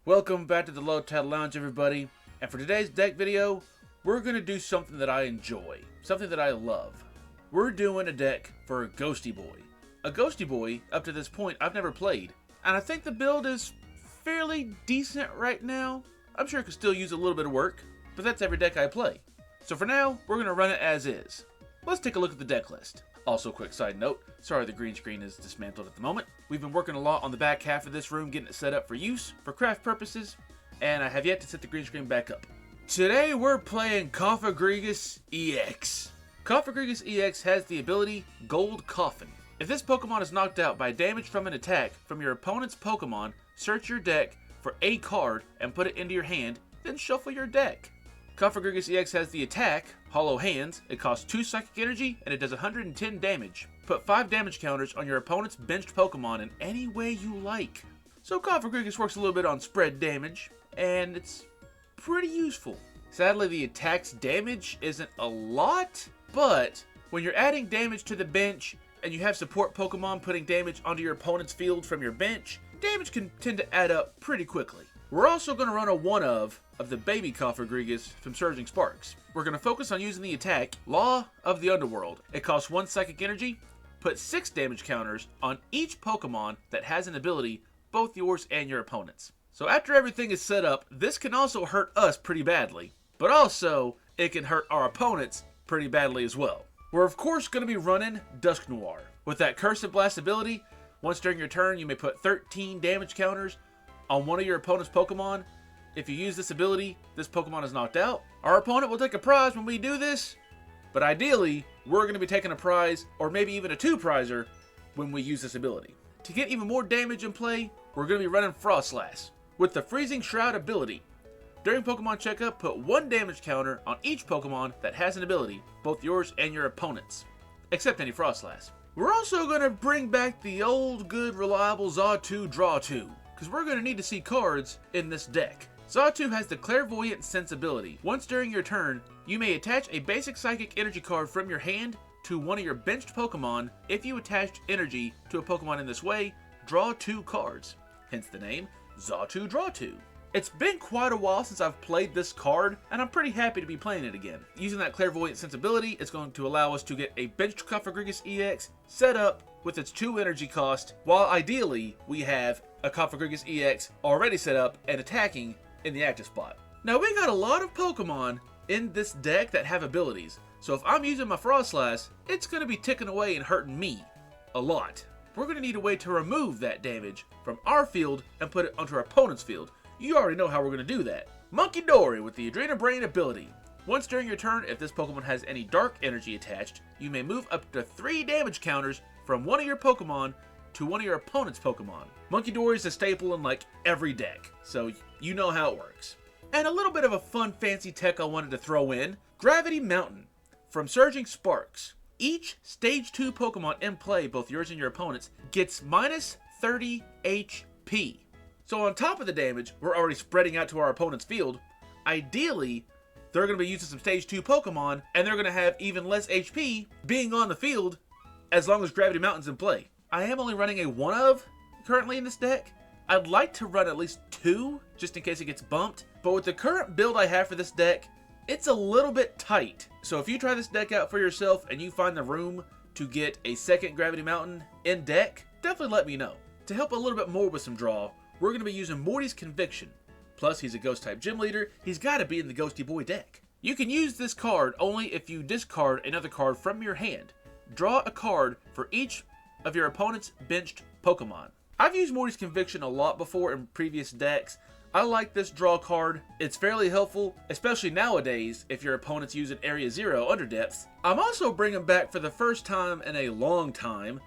Welcome back to the Low Tide Lounge, everybody. And for today's deck video, we're going to do something that I enjoy, something that I love. We're doing a deck for a Ghosty Boy. A Ghosty Boy, up to this point, I've never played. And I think the build is fairly decent right now. I'm sure it could still use a little bit of work, but that's every deck I play. So for now, we're going to run it as is. Let's take a look at the deck list. Also, quick side note, sorry the green screen is dismantled at the moment. We've been working a lot on the back half of this room, getting it set up for use, for craft purposes, and I have yet to set the green screen back up. Today we're playing Cofagrigus EX. Cofagrigus EX has the ability Gold Coffin. If this Pokemon is knocked out by damage from an attack from your opponent's Pokemon, search your deck for a card and put it into your hand, then shuffle your deck. Cofagrigus EX has the attack, Hollow Hands. It costs 2 Psychic Energy and it does 110 damage. Put 5 damage counters on your opponent's benched Pokemon in any way you like. So Cofagrigus works a little bit on spread damage, and it's pretty useful. Sadly, the attack's damage isn't a lot, but when you're adding damage to the bench and you have support Pokemon putting damage onto your opponent's field from your bench, damage can tend to add up pretty quickly. We're also going to run a one-of the baby Cofagrigus from Surging Sparks. We're going to focus on using the attack, Law of the Underworld. It costs 1 Psychic Energy. Put 6 damage counters on each Pokemon that has an ability, both yours and your opponent's. So after everything is set up, this can also hurt us pretty badly, but also it can hurt our opponents pretty badly as well. We're of course going to be running Dusknoir. With that Cursive Blast ability, once during your turn you may put 13 damage counters on one of your opponent's Pokemon. If you use this ability, this Pokemon is knocked out. Our opponent will take a prize when we do this, but ideally, we're going to be taking a prize, or maybe even a 2-prizer, when we use this ability. To get even more damage in play, we're going to be running Frostlass. With the Freezing Shroud ability, during Pokemon Checkup, put 1 damage counter on each Pokemon that has an ability, both yours and your opponent's, except any Frostlass. We're also going to bring back the old, good, reliable Xatu Draw 2, because we're going to need to see cards in this deck. Xatu has the Clairvoyant Sense ability. Once during your turn, you may attach a basic Psychic Energy card from your hand to one of your benched Pokemon. If you attached energy to a Pokemon in this way, draw 2 cards. Hence the name, Xatu Draw 2. It's been quite a while since I've played this card, and I'm pretty happy to be playing it again. Using that Clairvoyant Sense ability, it's going to allow us to get a benched Cofagrigus EX set up with its 2 energy cost, while ideally we have a Cofagrigus EX already set up and attacking in the active spot. Now we got a lot of Pokemon in this deck that have abilities, so if I'm using my Frostlass, it's going to be ticking away and hurting me a lot. We're going to need a way to remove that damage from our field and put it onto our opponent's field. You already know how we're going to do that. Munkidori with the Adrenabrain ability. Once during your turn, if this Pokemon has any dark energy attached, you may move up to 3 damage counters from one of your Pokemon to one of your opponent's Pokemon. Munkidori is a staple in like every deck, so you know how it works. And a little bit of a fun fancy tech I wanted to throw in, Gravity Mountain from Surging Sparks. Each Stage 2 Pokemon in play, both yours and your opponent's, gets minus 30 HP. So on top of the damage we're already spreading out to our opponent's field, ideally they're going to be using some Stage 2 Pokemon and they're going to have even less HP being on the field as long as Gravity Mountain's in play. I am only running a one-of currently in this deck. I'd like to run at least 2 just in case it gets bumped, but with the current build I have for this deck, it's a little bit tight. So if you try this deck out for yourself and you find the room to get a second Gravity Mountain in deck, definitely let me know. To help a little bit more with some draw, we're going to be using Morty's Conviction. Plus, he's a Ghost-type gym leader. He's got to be in the Ghosty Boy deck. You can use this card only if you discard another card from your hand. Draw a card for each of your opponent's benched Pokemon. I've used Morty's Conviction a lot before in previous decks. I like this draw card. It's fairly helpful, especially nowadays if your opponent's using Area 0 Underdepths. I'm also bringing back for the first time in a long time,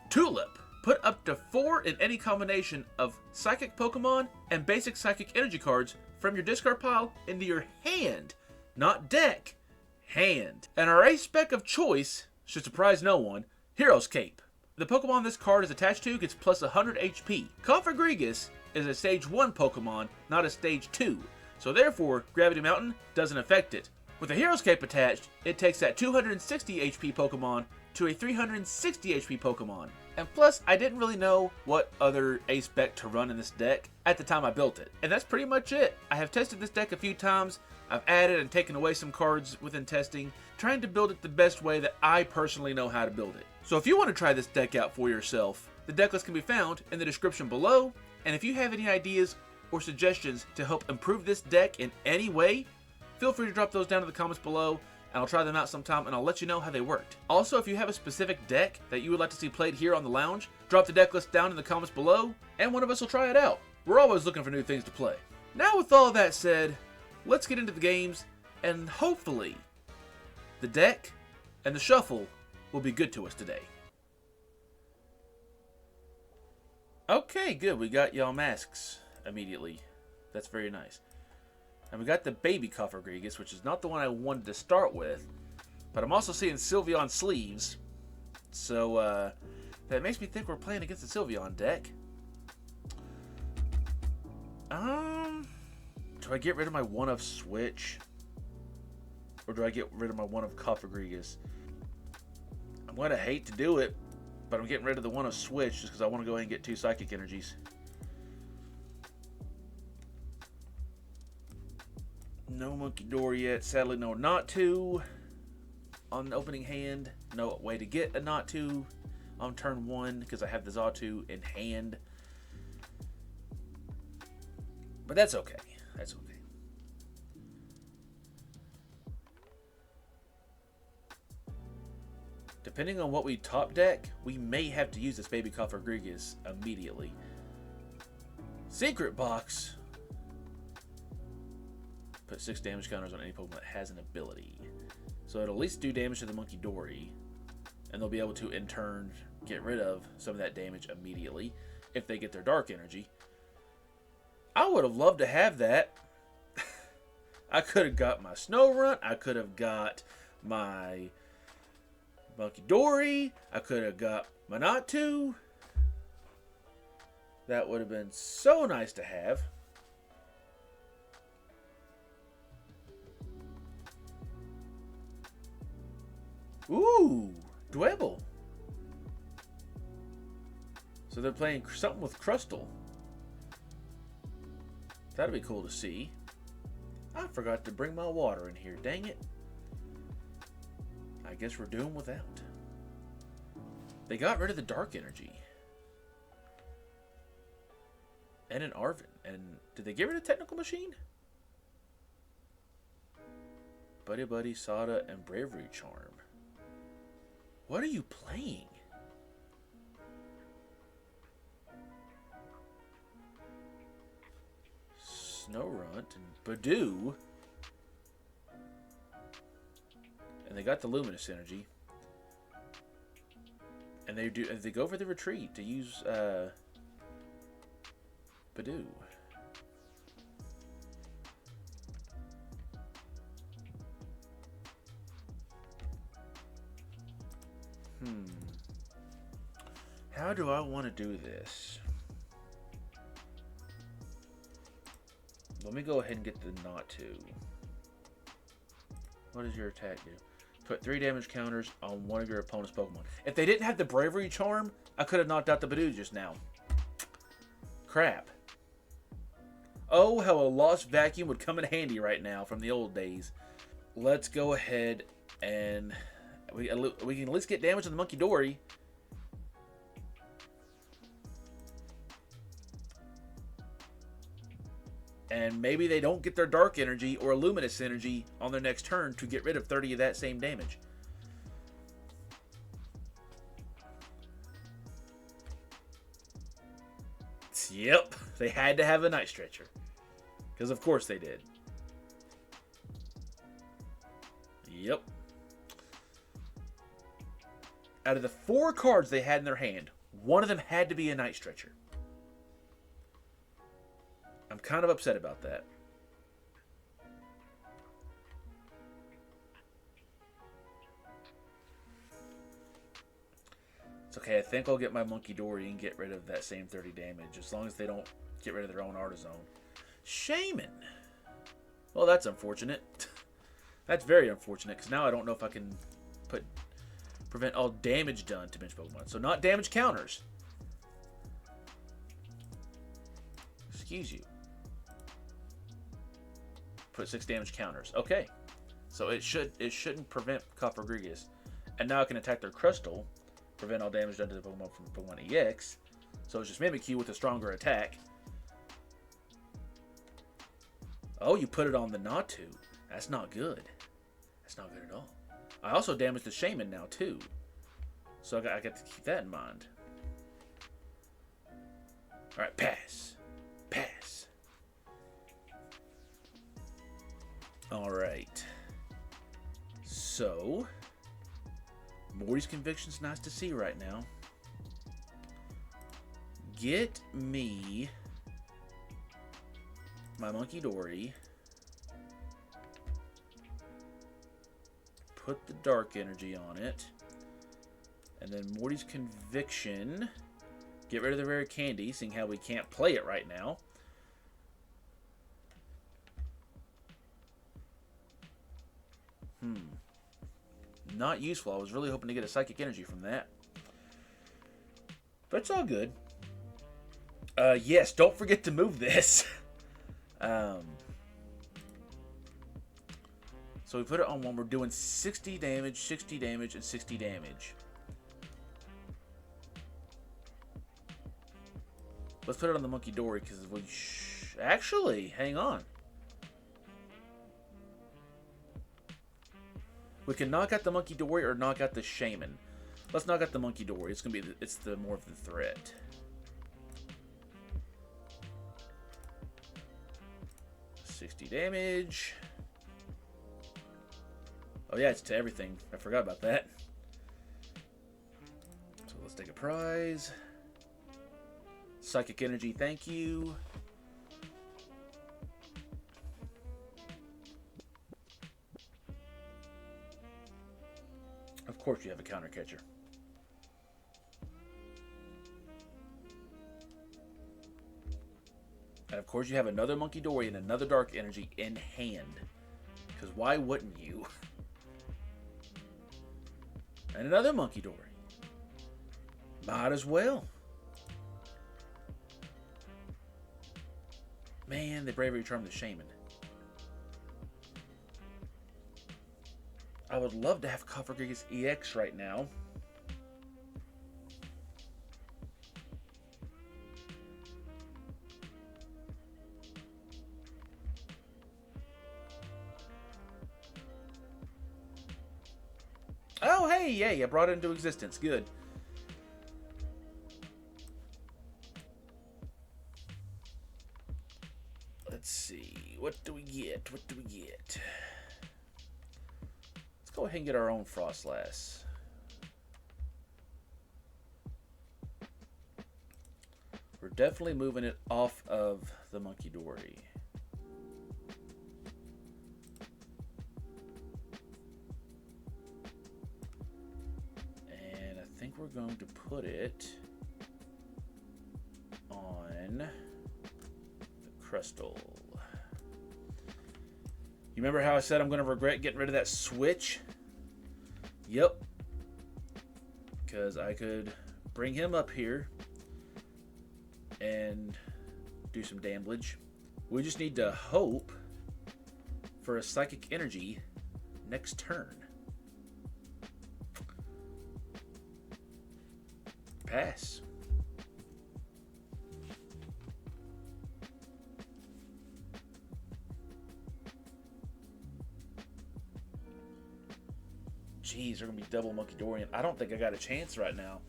Tulip. Put up to 4 in any combination of Psychic Pokemon and basic Psychic Energy cards from your discard pile into your hand. Not deck, hand. And our ace spec of choice, should surprise no one, Hero's Cape. The Pokemon this card is attached to gets plus 100 HP. Cofagrigus is a Stage 1 Pokemon, not a Stage 2, so therefore Gravity Mountain doesn't affect it. With the Hero's Cape attached, it takes that 260 HP Pokemon to a 360 HP Pokemon. And plus, I didn't really know what other ace spec to run in this deck at the time I built it. And that's pretty much it. I have tested this deck a few times. I've added and taken away some cards within testing, trying to build it the best way that I personally know how to build it. So if you want to try this deck out for yourself, the deck list can be found in the description below. And if you have any ideas or suggestions to help improve this deck in any way, feel free to drop those down in the comments below, and I'll try them out sometime, and I'll let you know how they worked. Also, if you have a specific deck that you would like to see played here on the lounge, drop the deck list down in the comments below, and one of us will try it out. We're always looking for new things to play. Now with all that said, let's get into the games, and hopefully, the deck and the shuffle will be good to us today. Okay, good. We got Yamasks immediately. That's very nice. And we got the baby Cofagrigus, which is not the one I wanted to start with. But I'm also seeing Sylveon sleeves. So, that makes me think we're playing against the Sylveon deck. Do I get rid of my one-of switch? Or do I get rid of my one-of Cofagrigus? I'm going to hate to do it, but I'm getting rid of the one-of switch just because I want to go ahead and get 2 psychic energies. No Munkidori yet. Sadly, no Natu on the opening hand. No way to get a Natu on turn 1 because I have the Xatu in hand. But that's okay. That's okay. Depending on what we top deck, we may have to use this baby Cofagrigus immediately. Secret box. Put 6 damage counters on any Pokemon that has an ability. So it'll at least do damage to the Munkidori. And they'll be able to, in turn, get rid of some of that damage immediately if they get their Dark Energy. I would have loved to have that. I could have got my Snorunt. I could have got my Munkidori. I could have got my Natu. That would have been so nice to have. Ooh, Dwebble. So they're playing something with Crustle. That'd be cool to see. I forgot to bring my water in here, dang it. I guess we're doing without. They got rid of the Dark Energy. And an Arven. And did they get rid of Technical Machine? Buddy Buddy, Sada, and Bravery Charm. What are you playing? Snorunt and Budew. And they got the Luminous Energy. And they go for the retreat to use Budew. How do I want to do this? Let me go ahead and get the Natu. What does your attack do? Put 3 damage counters on one of your opponent's Pokemon. If they didn't have the Bravery Charm, I could have knocked out the Budew just now. Crap. Oh, how a Lost Vacuum would come in handy right now from the old days. Let's go ahead and we can at least get damage on the Munkidori. And maybe they don't get their Dark Energy or Luminous Energy on their next turn to get rid of 30 of that same damage. Yep, they had to have a Night Stretcher. Because of course they did. Yep. Out of the 4 cards they had in their hand, one of them had to be a Night Stretcher. I'm kind of upset about that. It's okay, I think I'll get my Munkidori and get rid of that same 30 damage, as long as they don't get rid of their own Artizone. Shaman! Well, that's unfortunate. That's very unfortunate, because now I don't know if I can put Prevent all damage done to bench Pokemon. So not damage counters. Excuse you. Put 6 damage counters. Okay. So it shouldn't prevent Cofagrigus. And now it can attack their Crystal. Prevent all damage done to the Pokemon from Pokemon EX. So it's just Mimikyu with a stronger attack. Oh, you put it on the Natu. That's not good. That's not good at all. I also damaged the Shaman now, too. So I got to keep that in mind. Alright, pass. Pass. Alright. So, Morty's Conviction's nice to see right now. Get me my Munkidori. Put the Dark Energy on it. And then Morty's Conviction. Get rid of the rare candy, seeing how we can't play it right now. Not useful. I was really hoping to get a Psychic Energy from that. But it's all good. Yes, don't forget to move this. So we put it on one. We're doing 60 damage, 60 damage, and 60 damage. Let's put it on the Munkidori because we actually, hang on. We can knock out the Munkidori or knock out the Shaman. Let's knock out the Munkidori. It's gonna be it's the more of the threat. $60 damage. Oh yeah, it's to everything. I forgot about that. So let's take a prize. Psychic Energy, thank you. Of course you have a counter catcher. And of course you have another Munkidori and another Dark Energy in hand. Because why wouldn't you? And another Munkidori. Might as well. Man, they Bravery Charm the Shaman. I would love to have Cofagrigus EX right now. Oh, hey, yay, I brought it into existence. Good. Let's see. What do we get? What do we get? Let's go ahead and get our own Frostlass. We're definitely moving it off of the Munkidori. And I think we're going to put it on the Crystal. You remember how I said I'm going to regret getting rid of that switch? Yep. Because I could bring him up here and do some damage. We just need to hope for a Psychic Energy next turn. Pass. Jeez, they're going to be double Munkidori. I don't think I got a chance right now.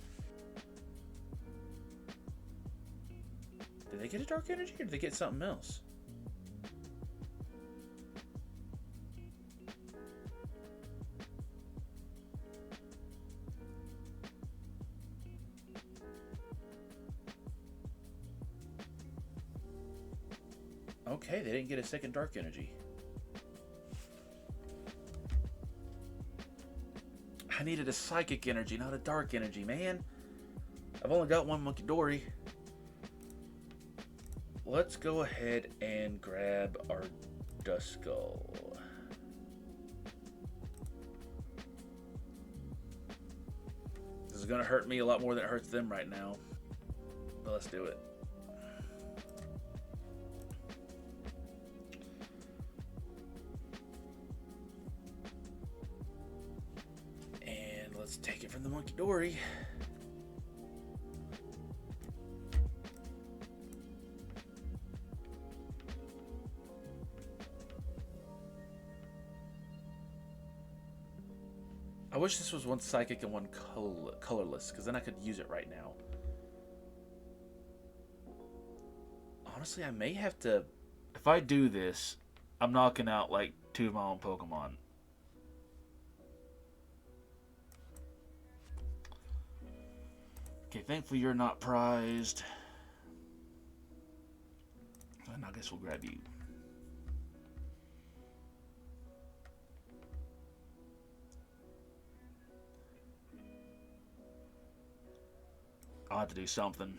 Did they get a Dark Energy or did they get something else? Okay, they didn't get a second Dark Energy. I needed a Psychic Energy, not a Dark Energy, man. I've only got one Munkidori. Let's go ahead and grab our Duskull. going to hurt me a lot more than it hurts them right now. But let's do it. And let's take it from the Munkidori. I wish this was one psychic and one colorless, because then I could use it right now. Honestly, I may have to... If I do this, I'm knocking out like 2 of my own Pokemon. Okay, thankfully you're not prized. And I guess we'll grab you. I'll have to do something.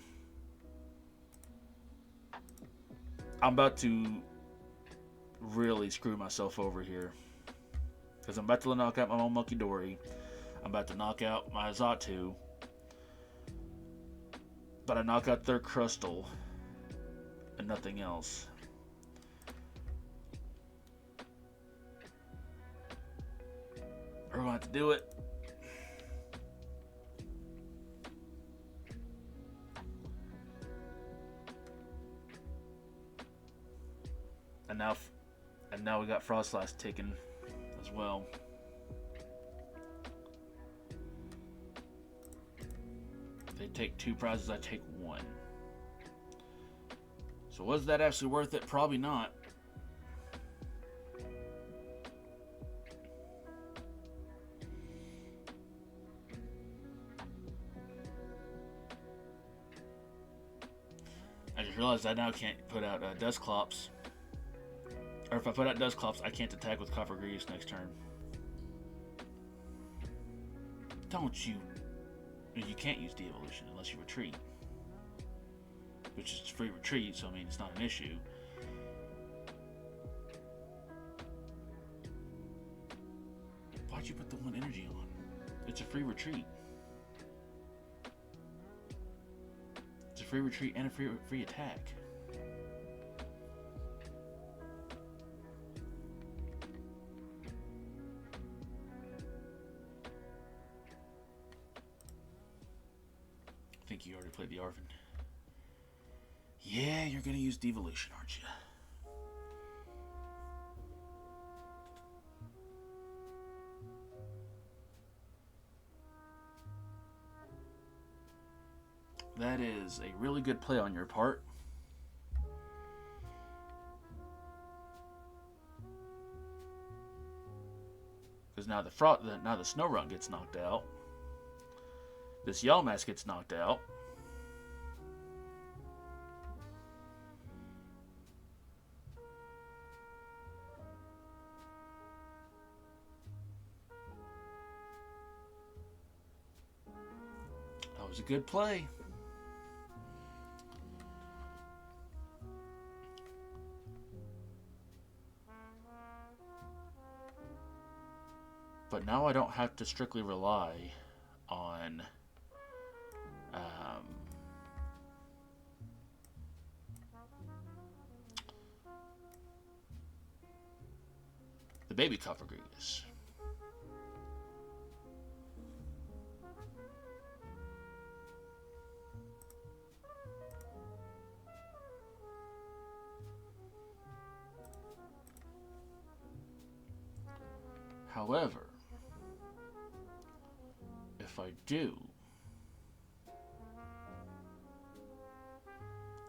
I'm about to really screw myself over here. Because I'm about to knock out my own Munkidori. I'm about to knock out my Xatu. But I knock out their Crustle. And nothing else. We're going to have to do it. And now we got Frostlass taken as well. If they take 2 prizes, I take 1. So was that actually worth it? Probably not. I just realized I now can't put out Dusclops. Or if I put out Dusclops, I can't attack with Cofagrigus next turn. Don't you... You can't use De-Evolution unless you retreat. Which is free retreat, so I mean, it's not an issue. Why'd you put the 1 energy on? It's a free retreat. It's a free retreat and a free attack. I think you already played the Arven. Yeah, you're gonna use Devolution, aren't you? That is a really good play on your part. Because now the Snorunt gets knocked out. This Yamask gets knocked out. That was a good play. But now I don't have to strictly rely on the baby Cofagrigus. However, if I do,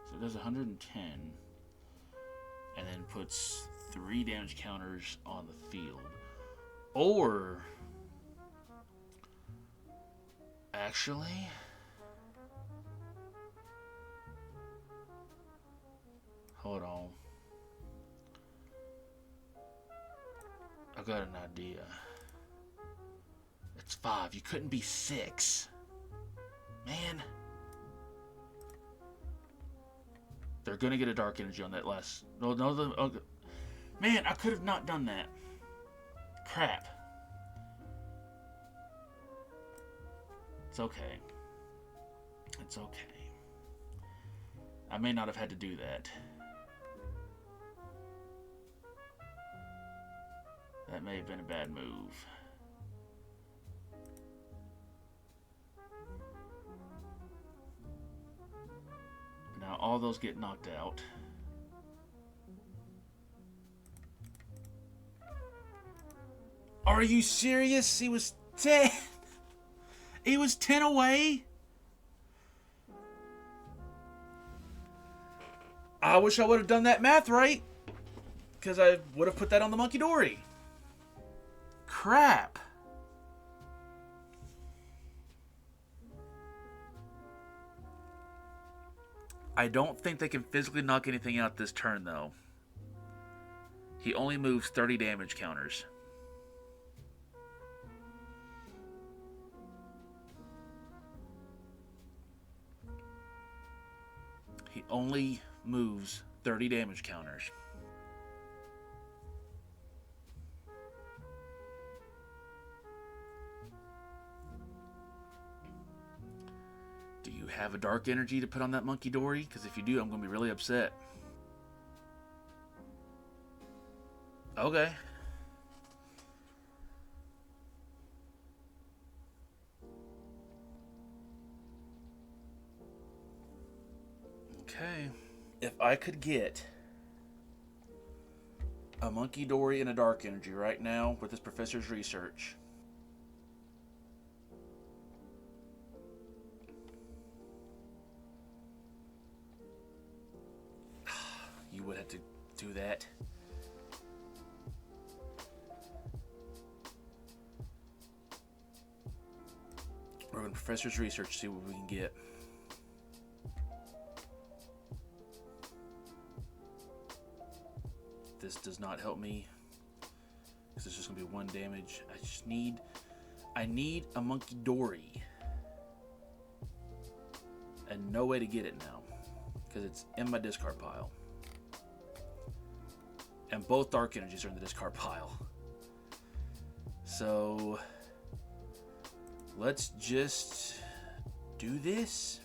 so it does 110 and then puts 3 damage counters on the field. Or actually, hold on, I got an idea. It's 5. You couldn't be 6. Man. They're going to get a dark energy on that last... No, man, I could have not done that. Crap. It's It's okay. It's okay. I may not have had to do that. That may have been a bad move. Now all those get knocked out. Are you serious? He was 10. He was 10 away. I wish I would have done that math right, because I would have put that on the Munkidori. Crap. I don't think they can physically knock anything out this turn, though. He only moves 30 damage counters. He only moves 30 damage counters. Do you have a dark energy to put on that Munkidori? Because if you do, I'm going to be really upset. Okay. Okay. If I could get a Munkidori and a dark energy right now with this professor's research, you would have to do that. We're going to professor's research, see what we can get. This does not help me, because it's just going to be 1 damage. I need a Munkidori. And no way to get it now, because it's in my discard pile. And both dark energies are in the discard pile. So let's just do this.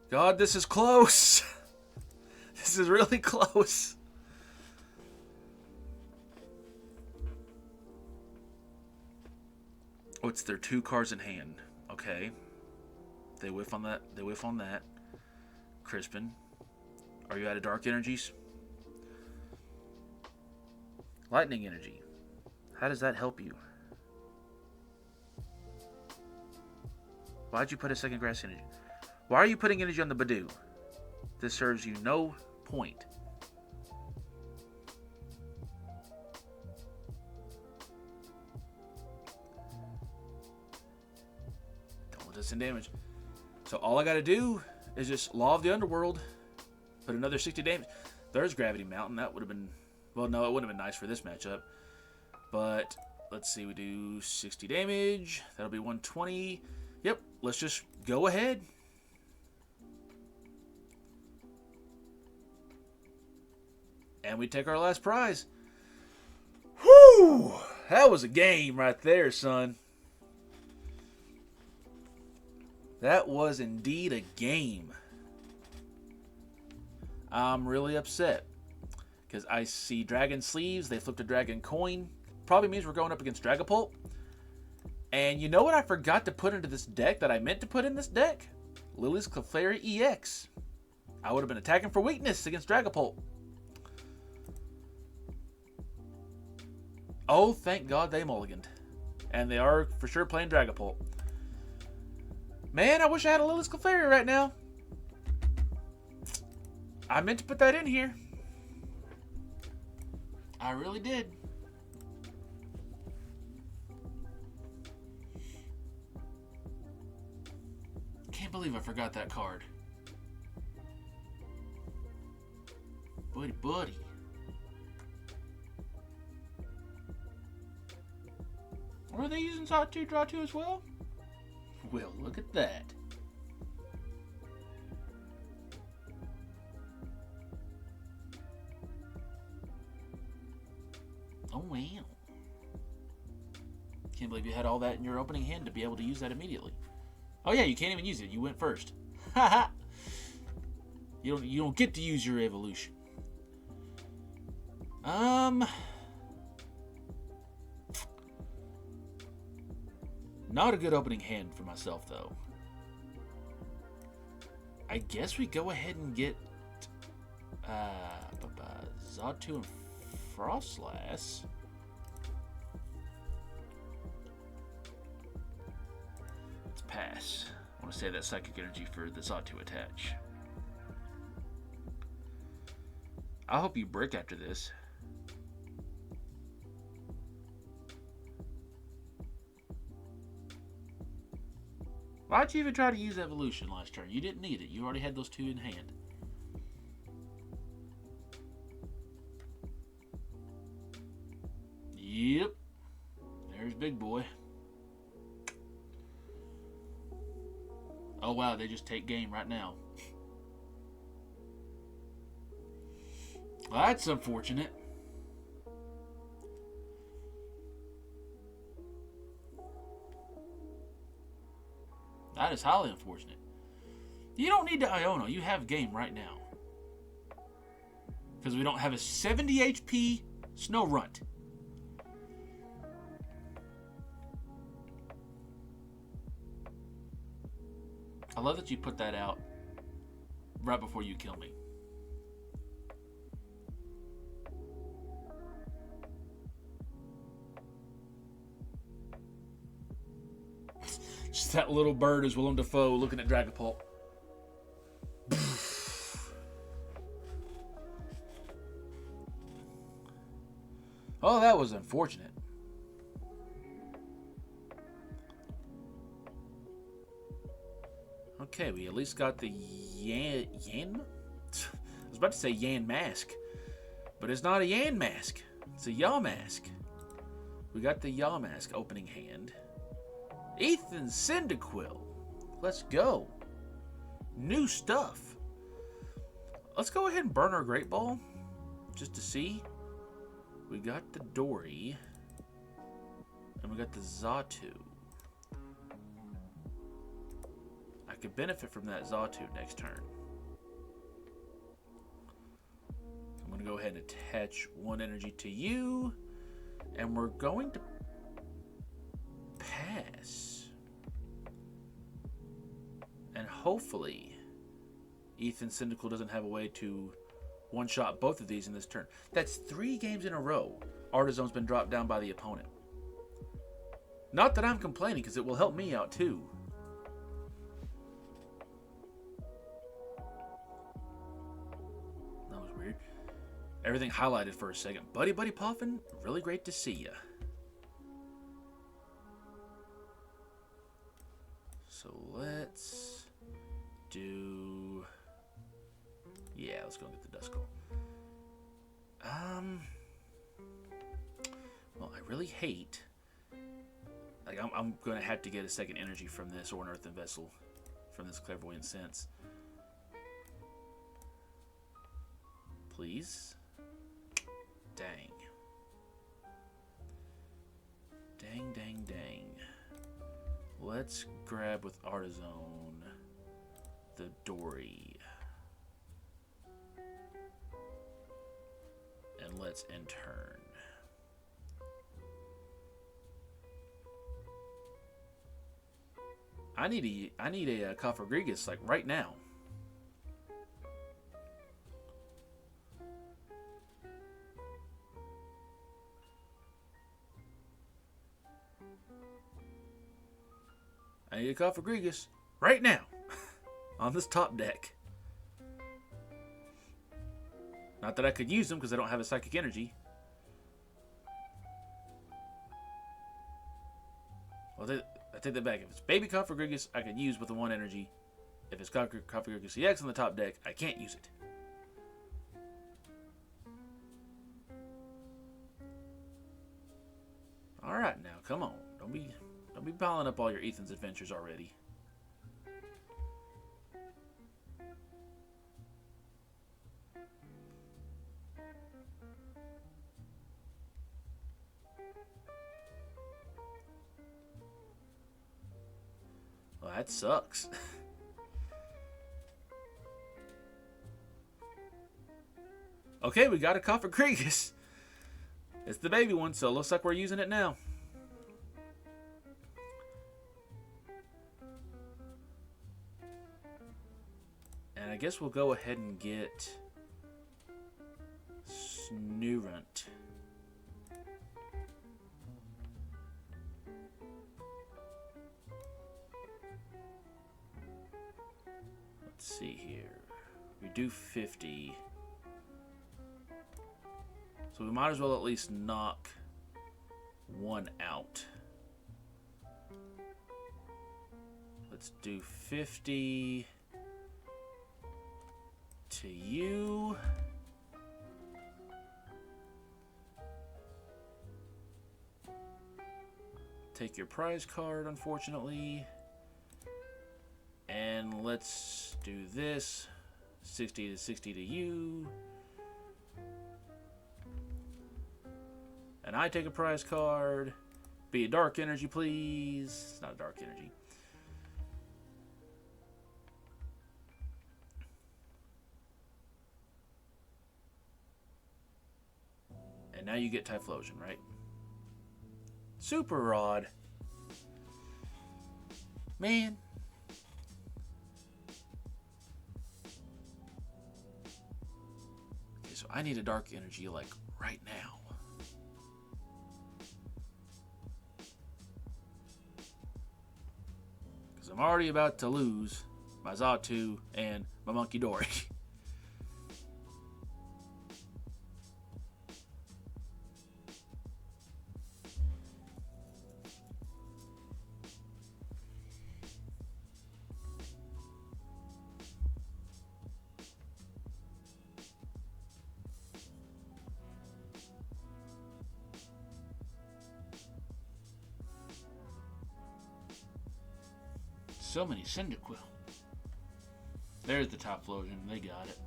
God, this is close. This is really close. Oh, it's their 2 cards in hand. Okay. They whiff on that. They whiff on that. Crispin. Are you out of dark energies? Lightning energy. How does that help you? Why'd you put a second grass energy? Why are you putting energy on the Budew? This serves you no point. Don't let us in damage. So all I gotta do is just Law of the Underworld. Put another 60 damage. There's Gravity Mountain. That would have been... Well, no, it wouldn't have been nice for this matchup. But let's see. We do 60 damage. That'll be 120. Yep. Let's just go ahead. And we take our last prize. Whew! That was a game right there, son. That was indeed a game. I'm really upset, because I see dragon sleeves. They flipped a dragon coin. Probably means we're going up against Dragapult. And you know what I forgot to put into this deck that I meant to put in this deck? Lily's Clefairy EX. I would have been attacking for weakness against Dragapult. Oh, thank God they mulliganed. And they are for sure playing Dragapult. Man, I wish I had a Lily's Clefairy right now. I meant to put that in here. I really did. Can't believe I forgot that card. Buddy. Are they using Draw 2 as well? Well, look at that. Oh, wow. Can't believe you had all that in your opening hand to be able to use that immediately. Oh yeah, you can't even use it. You went first. Haha. You don't get to use your evolution. Not a good opening hand for myself, though. I guess we go ahead and get Xatu and Frostlass. Let's pass. I want to save that Psychic Energy for the Xatu attach. I hope you brick after this. Why'd you even try to use Evolution last turn? You didn't need it. You already had those two in hand. Yep. There's Big Boy. Oh wow, they just take game right now. Well, that's unfortunate. That is highly unfortunate. You don't need to Iono. You have game right now. Because we don't have a 70 HP Snorunt. I love that you put that out right before you kill me. Just that little bird is Willem Dafoe looking at Dragapult. Oh, that was unfortunate. Okay, we at least got the Yan... I was about to say Yamask, but it's not a Yamask. It's a Yamask. We got the Yamask opening hand. Ethan Cyndaquil. Let's go. New stuff. Let's go ahead and burn our Great Ball just to see. We got the Dory. And we got the Xatu. I could benefit from that Xatu next turn. I'm going to go ahead and attach one energy to you. And we're going to pass. And hopefully Ethan Cyndaquil doesn't have a way to one-shot both of these in this turn. That's 3 games in a row Artizone's been dropped down by the opponent. Not that I'm complaining, because it will help me out too. That was weird. Everything highlighted for a second. Buddy Puffin, really great to see ya. So let's do... Yeah, let's go get the Duskull. Well, I really hate... Like, I'm going to have to get a second energy from this, or an Earthen Vessel, from this Clairvoyant Sense. Please? Dang. Dang. Let's grab with Artizone the Dory. And let's end turn. I need a Cofagrigus like right now. I need a Cofagrigus right now on this top deck. Not that I could use them because I don't have a Psychic Energy. Well, I take that back. If it's Baby Cofagrigus, I can use with the 1 energy. If it's Cofagrigus EX on the top deck, I can't use it. All right, now come on. Don't be piling up all your Ethan's adventures already. that sucks. Okay, we got a Cofagrigus. It's the baby one, so it looks like we're using it now. And I guess we'll go ahead and get Snorunt. Let's see here. We do 50. So we might as well at least knock one out. Let's do 50 to you. Take your prize card, unfortunately. And let's do this. 60 to 60 to you. And I take a prize card. Be a dark energy, please. It's not a dark energy. And now you get Typhlosion, right? Super Rod. Man. Okay, so I need a dark energy like right now. Because I'm already about to lose my Xatu and my Munkidori. So many Cyndaquil. There's the Typhlosion. They got it.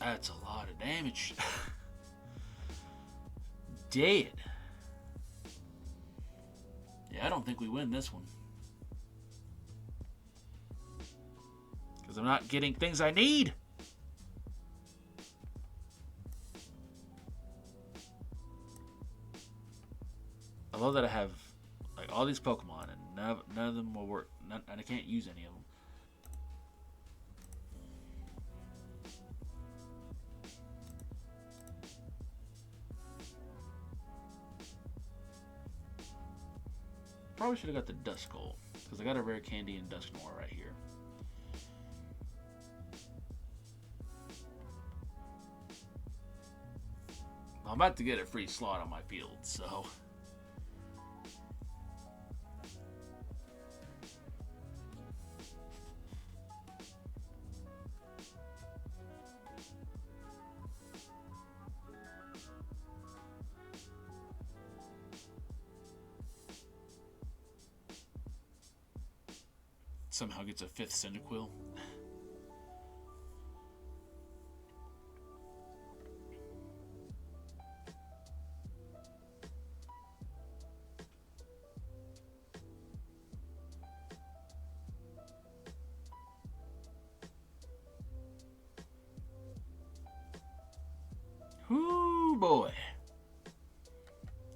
That's a lot of damage. Dead. Yeah, I don't think we win this one. Because I'm not getting things I need. I love that I have like all these Pokemon and none of them will work. And I can't use any of them. Probably should have got the Duskull because I got a rare candy and Dusknoir right here. I'm about to get a free slot on my field, so. Somehow gets a 5th Cyndaquil. Whoo boy.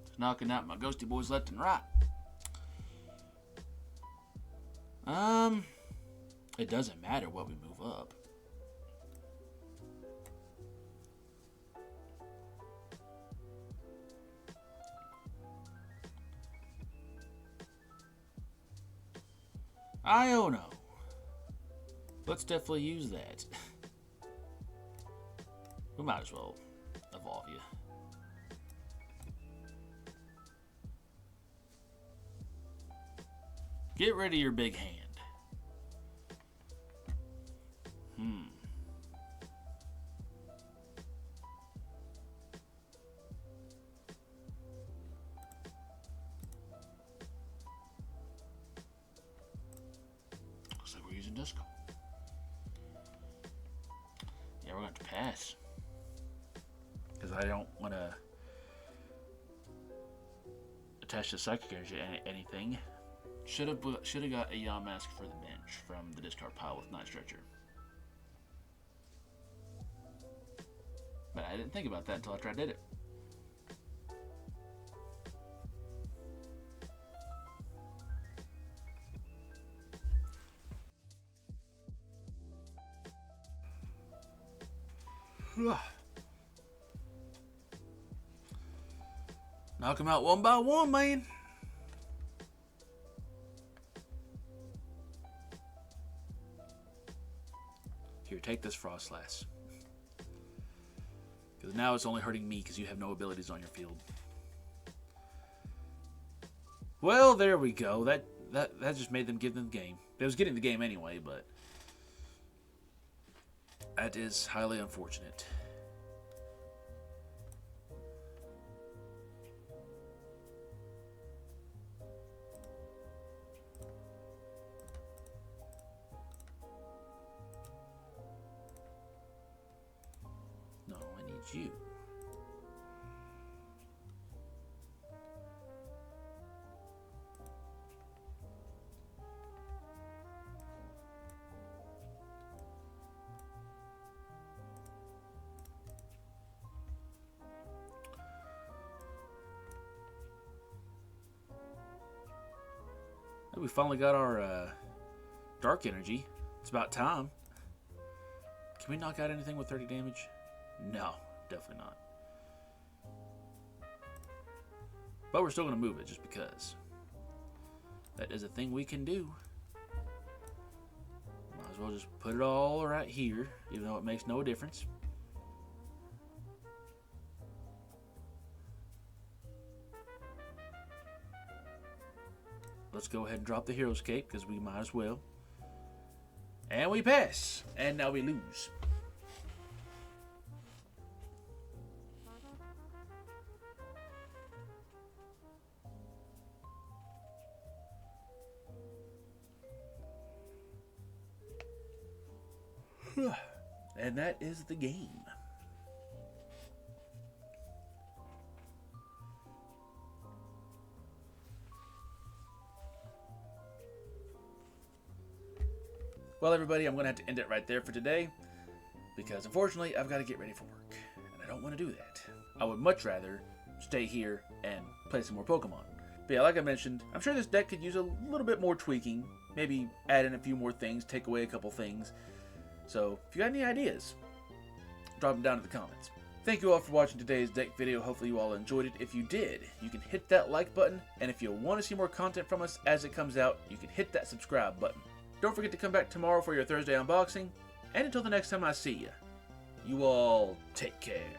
It's knocking out my ghosty boys left and right. It doesn't matter what we move up. Iono. Let's definitely use that. We might as well evolve you. Get rid of your big hand. Looks like we're using Duskull. Yeah, we're going to pass. Because I don't want to attached to Psychic Energy anything. Should have got a Yamask for the bench from the discard pile with Night Stretcher. But I didn't think about that until after I did it. Knock them out one by one, man. Here, take this Frostlass. Because now it's only hurting me because you have no abilities on your field. Well, there we go. That just made them give them the game. They was getting the game anyway, but that is highly unfortunate. No, I need you. We finally got our Dark Energy. It's about time. Can we knock out anything with 30 damage? No, definitely not. But we're still going to move it just because. That is a thing we can do. Might as well just put it all right here, even though it makes no difference. Let's go ahead and drop the Hero's Cape because we might as well. And we pass. And now we lose. And that is the game. Well, everybody, I'm going to have to end it right there for today because, unfortunately, I've got to get ready for work, and I don't want to do that. I would much rather stay here and play some more Pokemon. But yeah, like I mentioned, I'm sure this deck could use a little bit more tweaking, maybe add in a few more things, take away a couple things. So, if you got any ideas, drop them down in the comments. Thank you all for watching today's deck video. Hopefully you all enjoyed it. If you did, you can hit that like button, and if you want to see more content from us as it comes out, you can hit that subscribe button. Don't forget to come back tomorrow for your Thursday unboxing. And until the next time I see you, you all take care.